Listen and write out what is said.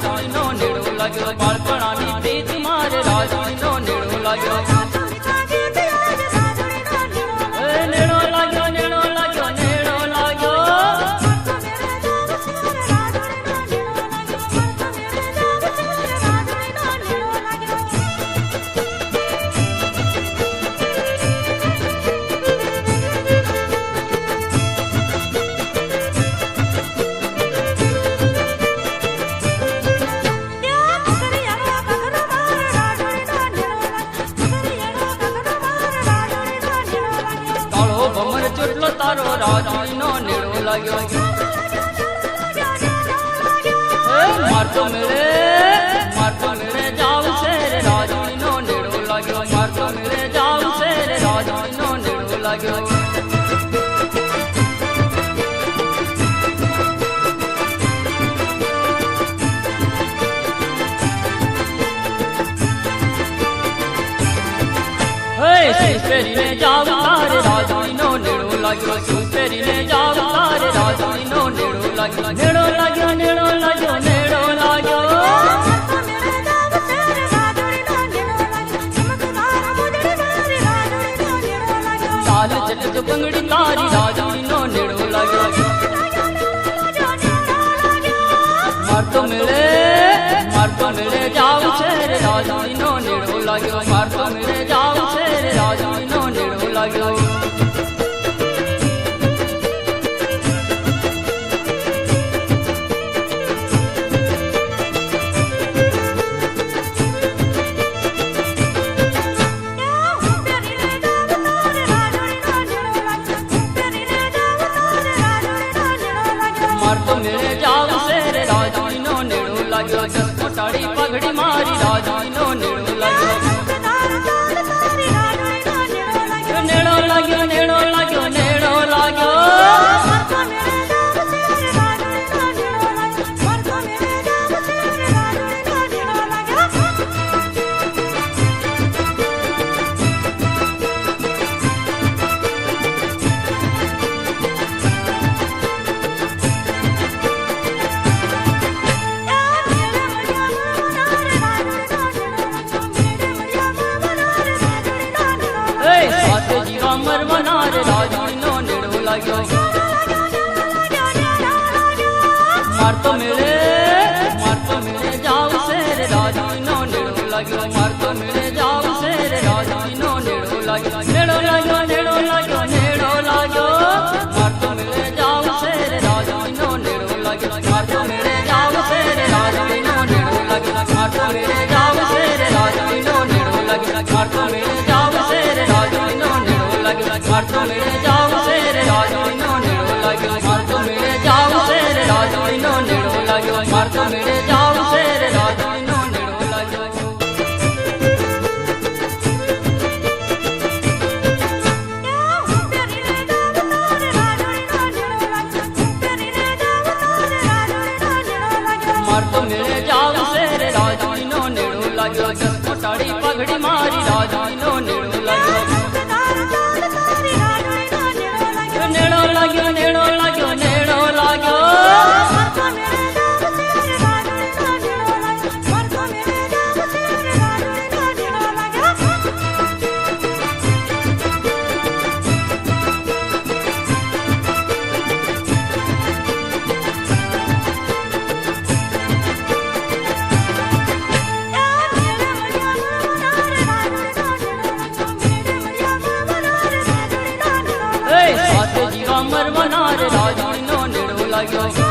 રાજણીનો નેડો લાગ્યો બાળપણાની પ્રીત મારે રાજણીનો નેડો લાગ્યો નેડો લાગ્યો નેડો લાગ્યો નેડો લાગ્યો ચોટલો તારો રાજણીનો નેડો લાગ્યો મારતો મેળે જાવ છે રે રાજણીનો નેડો લાગ્યો મારતો મેળે જાવ છે રે રાજણીનો નેડો લાગ્યો સુપેરીને જાવ તારે રાજણીનો નેડો લાગ્યો સુપેરીને જાવ તારે રાજણીનો નેડો લાગ્યો નેડો લાગ્યો નેડો લાગ્યો નેડો લાગ્યો ચાલ ચલ તો બંગડી તારી રાજણીનો નેડો લાગ્યો મારતો મેળે જાવ છે રે રાજણીનો નેડો લાગ્યો મારતો મેળે જાવ છે રે રાજણીનો નેડો લાગ્યો મારતો મેળે જાવ છે રે રાજણીનો નેડો લાગ્યો ચશ્મો સાડી પગડી મારી રાજણીનો નેડો લાગ્યો નેડો લાગ્યો નેડો લાગ્યો નેડો લાગ્યો જીવા મરવાના રે રાજણીનો નેડો લાગ્યો મારતો મેળે જાવ છે રે રાજણીનો નેડો લાગ્યો મારતો મેળે જાવ છે રે રાજણીનો નેડો લાગ્યો નેડો લાગ્યો નેડો લાગ્યો નેડો લાગ્યો મારતો મેળે જાવ છે રે રાજણીનો નેડો લાગ્યો મારતો મેળે જાવ છે રે રાજણીનો નેડો લાગ્યો મારતો મેળે જાવ છે રે રાજણીનો નેડો લાગ્યો મારતો મેળે જાવ છે રે રાજણીનો મારતો મેળે જાવ છે રે રાજણીનો નેડો લાગ્યો મારતો મેળે જાવ છે રે રાજણીનો નેડો લાગ્યો મારતો મેળે જાવ છે રે રાજણીનો નેડો લાગ્યો મારતો મેળે જાવ છે રે રાજણીનો નેડો લાગ્યો ચશ્મો સાડી પગડી મારી રાજણીનો નેડો લાગ્યો નેડો લાગ્યો નેડો લાગ્યો નેડો લાગ્યો જીવા મરવાના રે રાજણીનો નેડો લાગ્યો